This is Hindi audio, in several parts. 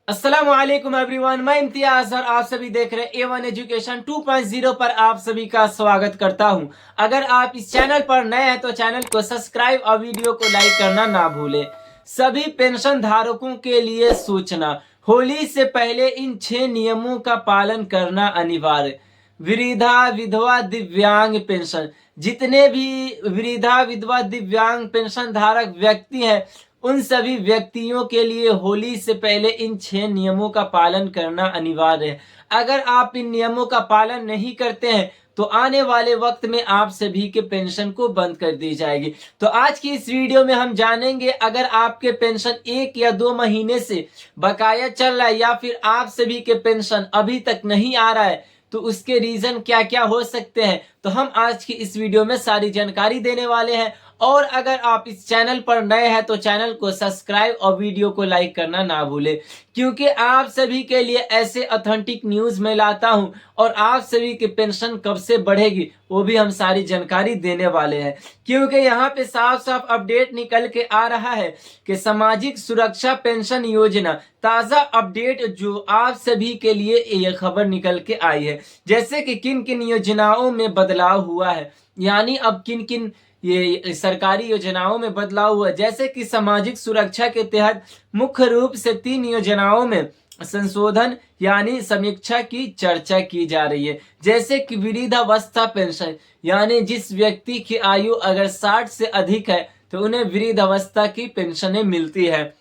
अस्सलामु अलैकुम एवरीवन, मैं इम्तियाज और आप सभी देख रहे हैं A1 एजुकेशन 2.0 पर आप सभी का स्वागत करता हूं। अगर आप इस चैनल पर नए हैं तो चैनल को सब्सक्राइब और वीडियो को लाइक करना ना भूलें। सभी पेंशन धारकों के लिए सूचना, होली से पहले इन 6 नियमों का पालन करना अनिवार्य। वृद्धा विधवा दिव्यांग पेंशन, जितने भी वृद्धा विधवा दिव्यांग पेंशन धारक व्यक्ति हैं उन सभी व्यक्तियों के लिए होली से पहले इन 6 नियमों का पालन करना अनिवार्य है। अगर आप इन नियमों का पालन नहीं करते हैं तो आने वाले वक्त में आप सभी के पेंशन को बंद कर दी जाएगी। तो आज की इस वीडियो में हम जानेंगे, अगर आपके पेंशन 1 या 2 महीने से बकाया चल रहा है या फिर आप सभी के पेंशन अभी तक नहीं आ रहा है तो उसके रीजन क्या क्या हो सकते हैं। तो हम आज की इस वीडियो में सारी जानकारी देने वाले हैं। और अगर आप इस चैनल पर नए हैं तो चैनल को सब्सक्राइब और वीडियो को लाइक करना ना भूलें, क्योंकि आप सभी के लिए ऐसे ऑथेंटिक न्यूज मैं लाता हूं और आप सभी की पेंशन कब से बढ़ेगी वो भी हम सारी जानकारी देने वाले हैं। क्योंकि यहाँ पे साफ साफ अपडेट निकल के आ रहा है कि सामाजिक सुरक्षा पेंशन योजना ताजा अपडेट जो आप सभी के लिए ये खबर निकल के आई है, जैसे कि किन किन योजनाओं में बदलाव हुआ है, यानी अब किन किन ये सरकारी योजनाओं में बदलाव हुआ। जैसे कि सामाजिक सुरक्षा के तहत मुख्य रूप से 3 योजनाओं में संशोधन यानी समीक्षा की चर्चा की जा रही है। जैसे कि वृद्धावस्था पेंशन, यानी जिस व्यक्ति की आयु अगर 60 से अधिक है तो उन्हें वृद्धावस्था की पेंशनें मिलती है।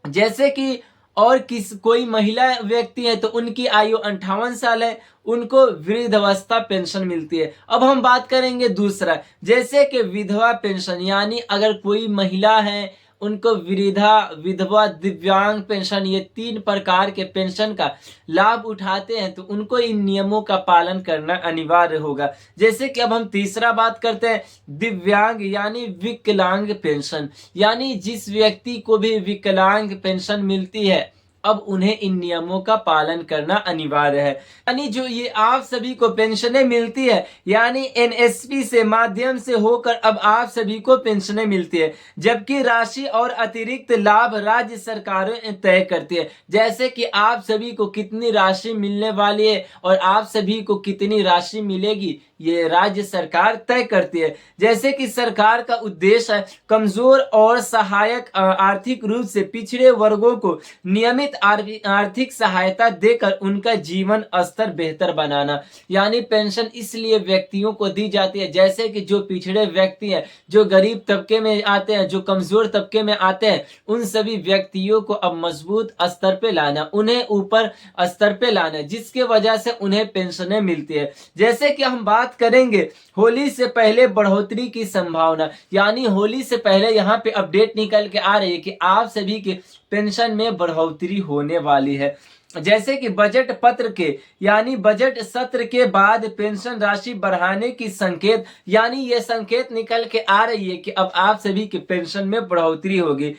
जैसे कि और कोई महिला व्यक्ति है तो उनकी आयु 58 साल है, उनको वृद्धावस्था पेंशन मिलती है। अब हम बात करेंगे दूसरा, जैसे कि विधवा पेंशन, यानी अगर कोई महिला है उनको वृद्धा विधवा दिव्यांग पेंशन, ये 3 प्रकार के पेंशन का लाभ उठाते हैं तो उनको इन नियमों का पालन करना अनिवार्य होगा। जैसे कि अब हम तीसरा बात करते हैं दिव्यांग यानी विकलांग पेंशन, यानी जिस व्यक्ति को भी विकलांग पेंशन मिलती है अब उन्हें इन नियमों का पालन करना अनिवार्य है। यानी जो ये आप सभी को पेंशनें मिलती है, यानी एनएसपी से माध्यम से होकर अब आप सभी को पेंशनें मिलती है, जबकि राशि और अतिरिक्त लाभ राज्य सरकारें तय करती है। जैसे कि आप सभी को कितनी राशि मिलने वाली है और आप सभी को कितनी राशि मिलेगी ये राज्य सरकार तय करती है। जैसे कि सरकार का उद्देश्य है कमजोर और सहायक आर्थिक रूप से पिछड़े वर्गों को नियमित आर्थिक सहायता देकर उनका जीवन स्तर बेहतर बनाना। यानी पेंशन इसलिए व्यक्तियों को दी जाती है जैसे कि जो पिछड़े व्यक्ति हैं, जो गरीब तबके में आते हैं, जो कमजोर तबके में आते हैं, उन सभी व्यक्तियों को अब मजबूत स्तर पे लाना, उन्हें ऊपर स्तर पे लाना, जिसके वजह से उन्हें पेंशनें मिलती है। जैसे कि हम बात करेंगे होली से पहले बढ़ोतरी की संभावना, यानी होली से पहले यहाँ पे अपडेट निकल के आ रही है कि आप सभी के पेंशन में बढ़ोतरी होने वाली है। जैसे कि बजट पत्र के यानी बजट सत्र के बाद पेंशन राशि बढ़ाने की संकेत, यानी ये संकेत निकल के आ रही है कि अब आप सभी के पेंशन में बढ़ोतरी होगी।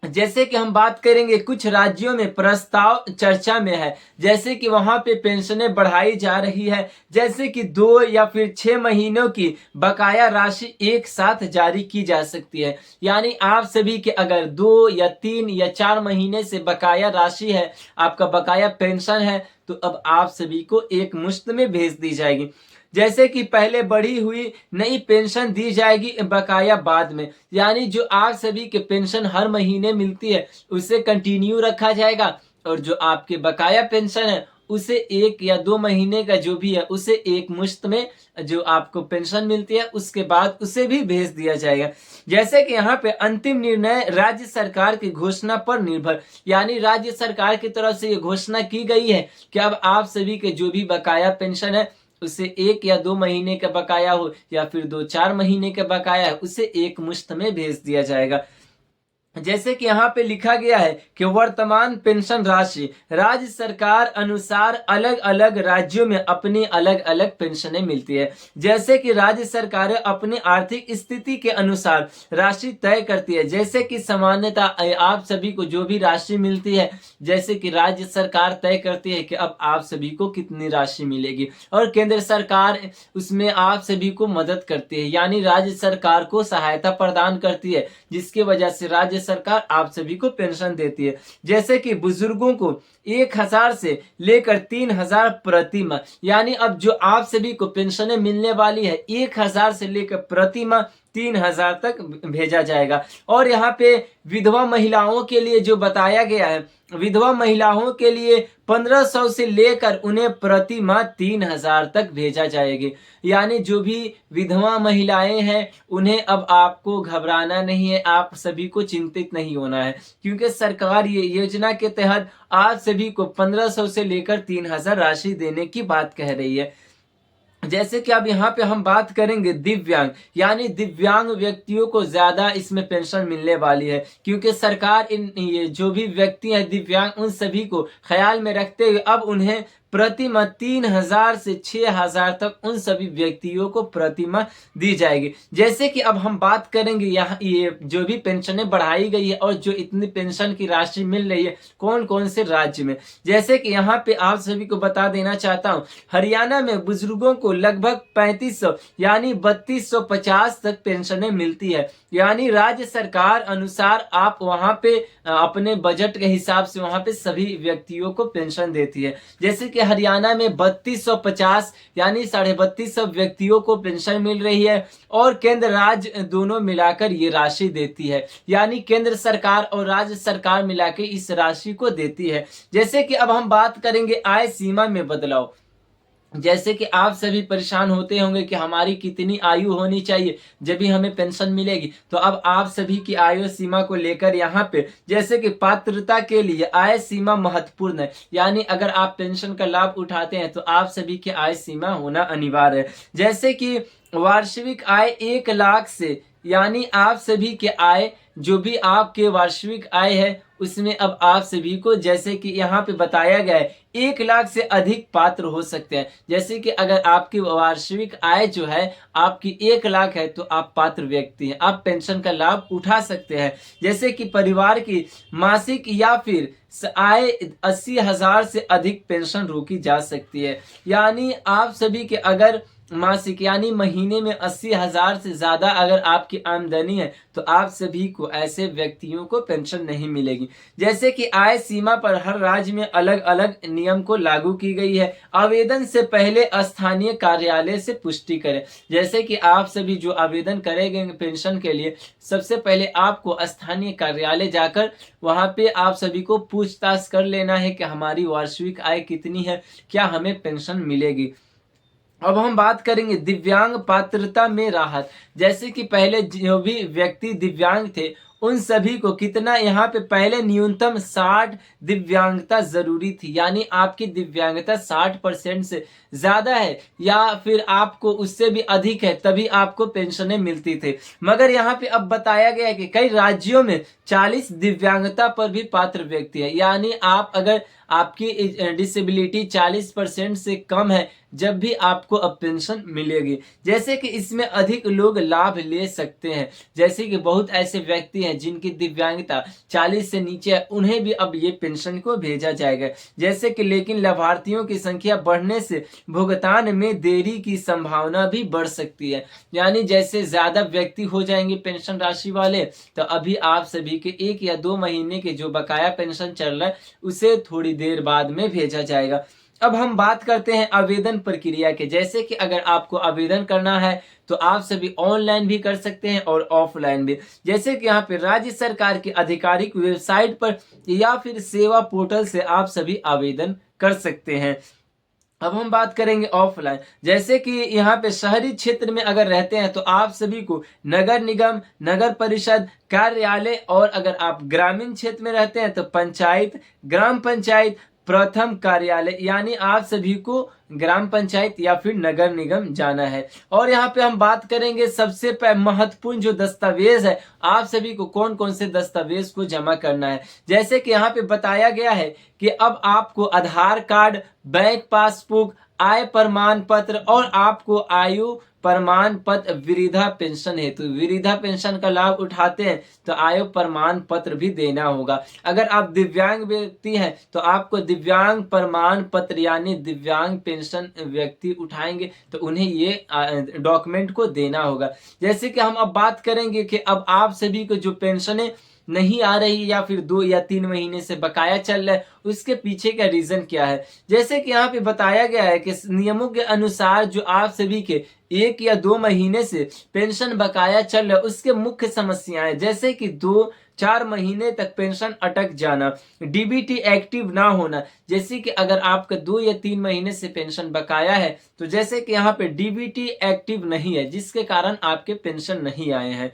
जैसे कि हम बात करेंगे कुछ राज्यों में प्रस्ताव चर्चा में है, जैसे कि वहां पे पेंशनें बढ़ाई जा रही है, जैसे कि 2 या फिर 6 महीनों की बकाया राशि एक साथ जारी की जा सकती है। यानी आप सभी के अगर 2 या 3 या 4 महीने से बकाया राशि है, आपका बकाया पेंशन है, तो अब आप सभी को एक मुश्त में भेज दी जाएगी। जैसे कि पहले बढ़ी हुई नई पेंशन दी जाएगी बकाया बाद में, यानी जो आप सभी के पेंशन हर महीने मिलती है उसे कंटिन्यू रखा जाएगा और जो आपके बकाया पेंशन है उसे 1 या 2 महीने का जो भी है उसे एक मुश्त में जो आपको पेंशन मिलती है उसके बाद उसे भी भेज दिया जाएगा। जैसे कि यहाँ पे अंतिम निर्णय राज्य सरकार की घोषणा पर निर्भर, यानी राज्य सरकार की तरफ से ये घोषणा की गई है कि अब आप सभी के जो भी बकाया पेंशन है उसे 1 या 2 महीने का बकाया हो या फिर 2-4 महीने का बकाया है उसे एक मुश्त में भेज दिया जाएगा। जैसे कि यहाँ पे लिखा गया है कि वर्तमान पेंशन राशि राज्य सरकार अनुसार अलग अलग राज्यों में अपनी अलग अलग पेंशनें मिलती है। जैसे कि राज्य सरकारें अपनी आर्थिक स्थिति के अनुसार राशि तय करती है। जैसे कि सामान्यतः आप सभी को जो भी राशि मिलती है, जैसे कि राज्य सरकार तय करती है कि अब आप सभी को कितनी राशि मिलेगी और केंद्र सरकार उसमें आप सभी को मदद करती है, यानी राज्य सरकार को सहायता प्रदान करती है, जिसकी वजह से राज्य सरकार आप सभी को पेंशन देती है। जैसे कि बुजुर्गों को 1000 से लेकर 3000 प्रति माह, यानी अब जो आप सभी को पेंशनें मिलने वाली है 1000 से लेकर प्रति माह 3000 तक भेजा जाएगा। और यहाँ पे विधवा महिलाओं के लिए जो बताया गया है, विधवा महिलाओं के लिए 1500 से लेकर उन्हें प्रति माह 3000 तक भेजा जाएगा। यानी जो भी विधवा महिलाएं हैं उन्हें अब आपको घबराना नहीं है, आप सभी को चिंतित नहीं होना है, क्योंकि सरकार ये योजना के तहत आप सभी को 1500 से लेकर 3000 राशि देने की बात कह रही है। जैसे कि अब यहाँ पे हम बात करेंगे दिव्यांग, यानी दिव्यांग व्यक्तियों को ज्यादा इसमें पेंशन मिलने वाली है, क्योंकि सरकार ये जो भी व्यक्ति हैं दिव्यांग उन सभी को ख्याल में रखते हुए अब उन्हें प्रति माह 3000 से 6000 तक उन सभी व्यक्तियों को प्रति माह दी जाएगी। जैसे कि अब हम बात करेंगे यहाँ ये जो भी पेंशनें बढ़ाई गई है और जो इतनी पेंशन की राशि मिल रही है कौन कौन से राज्य में। जैसे कि यहाँ पे आप सभी को बता देना चाहता हूँ, हरियाणा में बुजुर्गों को लगभग 3500 यानी 3250 तक पेंशनें मिलती है। यानी राज्य सरकार अनुसार आप वहां पे अपने बजट के हिसाब से वहां पे सभी व्यक्तियों को पेंशन देती है। जैसे कि हरियाणा में 3250 यानी 3250 व्यक्तियों को पेंशन मिल रही है और केंद्र राज्य दोनों मिलाकर ये राशि देती है, यानी केंद्र सरकार और राज्य सरकार मिलाकर इस राशि को देती है। जैसे कि अब हम बात करेंगे आय सीमा में बदलाव। जैसे कि आप सभी परेशान होते होंगे कि हमारी कितनी आयु होनी चाहिए जब भी हमें पेंशन मिलेगी, तो अब आप सभी की आयु सीमा को लेकर यहाँ पे जैसे कि पात्रता के लिए आय सीमा महत्वपूर्ण है, यानी अगर आप पेंशन का लाभ उठाते हैं तो आप सभी की आय सीमा होना अनिवार्य है। जैसे कि वार्षिक आय 1 लाख से, यानी आप सभी के आय जो भी आपके वार्षिक आय है उसमें अब आप सभी को जैसे कि यहाँ पे बताया गया है 1 लाख से अधिक पात्र हो सकते हैं। जैसे कि अगर आपकी वार्षिक आय जो है आपकी 1 लाख है तो आप पात्र व्यक्ति हैं, आप पेंशन का लाभ उठा सकते हैं। जैसे कि परिवार की मासिक या फिर आय 80,000 से अधिक पेंशन रोकी जा सकती है। यानी आप सभी के अगर मासिक यानी महीने में 80,000 से ज्यादा अगर आपकी आमदनी है तो आप सभी को ऐसे व्यक्तियों को पेंशन नहीं मिलेगी। जैसे कि आय सीमा पर हर राज्य में अलग अलग नियम को लागू की गई है। आवेदन से पहले स्थानीय कार्यालय से पुष्टि करें। जैसे कि आप सभी जो आवेदन करेंगे पेंशन के लिए, सबसे पहले आपको स्थानीय कार्यालय जाकर वहां पे आप सभी को पूछताछ कर लेना है कि हमारी वार्षिक आय कितनी है, क्या हमें पेंशन मिलेगी। अब हम बात करेंगे दिव्यांग पात्रता में राहत। जैसे कि पहले जो भी व्यक्ति दिव्यांग थे उन सभी को कितना यहाँ पे पहले न्यूनतम 60 दिव्यांगता जरूरी थी, यानी आपकी दिव्यांगता 60% से ज्यादा है या फिर आपको उससे भी अधिक है तभी आपको पेंशनें मिलती थी। मगर यहाँ पे अब बताया गया है कि कई राज्यों में 40 दिव्यांगता पर भी पात्र व्यक्ति है, यानी आप अगर आपकी डिसेबिलिटी 40% से कम है जब भी आपको अब पेंशन मिलेगी। जैसे कि इसमें अधिक लोग लाभ ले सकते हैं। जैसे कि बहुत ऐसे व्यक्ति हैं जिनकी दिव्यांगता 40 से नीचे है, उन्हें भी अब ये पेंशन को भेजा जाएगा। जैसे कि लेकिन लाभार्थियों की संख्या बढ़ने से भुगतान में देरी की संभावना भी बढ़ सकती है। यानी जैसे ज्यादा व्यक्ति हो जाएंगे पेंशन राशि वाले तो अभी आप सभी के 1 या 2 महीने के जो बकाया पेंशन चल रहा है उसे थोड़ी देर बाद में भेजा जाएगा। अब हम बात करते हैं आवेदन प्रक्रिया के। जैसे कि अगर आपको आवेदन करना है तो आप सभी ऑनलाइन भी कर सकते हैं और ऑफलाइन भी। जैसे कि यहाँ पे राज्य सरकार की आधिकारिक वेबसाइट पर या फिर सेवा पोर्टल से आप सभी आवेदन कर सकते हैं। अब हम बात करेंगे ऑफलाइन। जैसे कि यहाँ पे शहरी क्षेत्र में अगर रहते हैं तो आप सभी को नगर निगम, नगर परिषद, कार्यालय, और अगर आप ग्रामीण क्षेत्र में रहते हैं तो पंचायत, ग्राम पंचायत, प्रथम कार्यालय, यानी आप सभी को ग्राम पंचायत या फिर नगर निगम जाना है। और यहाँ पे हम बात करेंगे सबसे महत्वपूर्ण जो दस्तावेज है, आप सभी को कौन कौन से दस्तावेज को जमा करना है। जैसे कि यहाँ पे बताया गया है कि अब आपको आधार कार्ड, बैंक पासबुक, आय प्रमाण पत्र और आपको आयु प्रमाण पत्र वृद्धा पेंशन हेतु वृद्धा पेंशन का लाभ उठाते हैं तो आयु प्रमाण पत्र भी देना होगा। अगर आप दिव्यांग व्यक्ति हैं तो आपको दिव्यांग प्रमाण पत्र यानी दिव्यांग पेंशन व्यक्ति उठाएंगे तो उन्हें ये डॉक्यूमेंट को देना होगा। जैसे कि हम अब बात करेंगे कि अब आप सभी को जो पेंशनें नहीं आ रही या फिर 2 या 3 महीने से बकाया चल रहा है, उसके पीछे का रीजन क्या है। जैसे कि यहाँ पे बताया गया है कि नियमों के अनुसार जो आप सभी के 1 या 2 महीने से पेंशन बकाया चल रहा है, उसके मुख्य समस्याएं जैसे कि 2-4 महीने तक पेंशन अटक जाना, डीबीटी एक्टिव ना होना। जैसे कि अगर आपका 2 या 3 महीने से पेंशन बकाया है, तो जैसे कि यहाँ पे डीबीटी एक्टिव नहीं है, जिसके कारण आपके पेंशन नहीं आए हैं।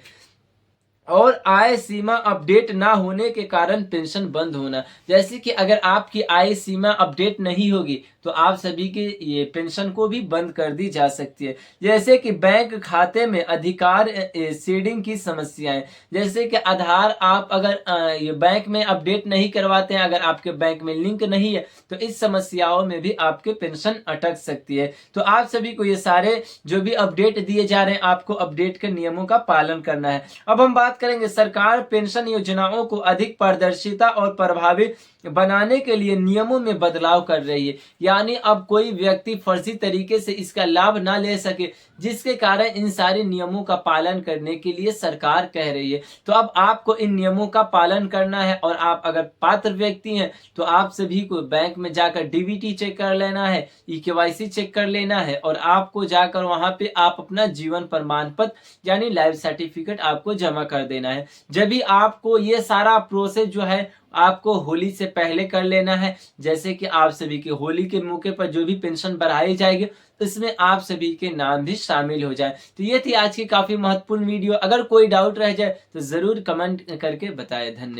और आय सीमा अपडेट ना होने के कारण पेंशन बंद होना। जैसे कि अगर आपकी आय सीमा अपडेट नहीं होगी, तो आप सभी की ये पेंशन को भी बंद कर दी जा सकती है। जैसे कि बैंक खाते में अधिकार सीडिंग की समस्याएं, जैसे कि आधार आप अगर ये बैंक में अपडेट नहीं करवाते हैं, अगर आपके बैंक में लिंक नहीं है, तो इस समस्याओं में भी आपके पेंशन अटक सकती है। तो आप सभी को ये सारे जो भी अपडेट दिए जा रहे हैं, आपको अपडेट के नियमों का पालन करना है। अब हम बात करेंगे, सरकार पेंशन योजनाओं को अधिक पारदर्शिता और प्रभावी बनाने के लिए नियमों में बदलाव कर रही है। यानी अब कोई व्यक्ति फर्जी तरीके से इसका लाभ ना ले सके, जिसके कारण इन सारे नियमों का पालन करने के लिए सरकार कह रही है। तो अब आपको इन नियमों का पालन करना है, और आप अगर पात्र व्यक्ति हैं तो आप सभी को बैंक में जाकर डीबीटी चेक कर लेना है, ईकेवाईसी चेक कर लेना है, और आपको जाकर वहां पे आप अपना जीवन प्रमाण पत्र यानी लाइफ सर्टिफिकेट आपको जमा कर देना है। जब भी आपको ये सारा प्रोसेस जो है आपको होली से पहले कर लेना है। जैसे कि आप सभी के होली के मौके पर जो भी पेंशन बढ़ाई जाएगी, इसमें आप सभी के नाम भी शामिल हो जाए। तो ये थी आज की काफी महत्वपूर्ण वीडियो। अगर कोई डाउट रह जाए तो जरूर कमेंट करके बताएं। धन्यवाद।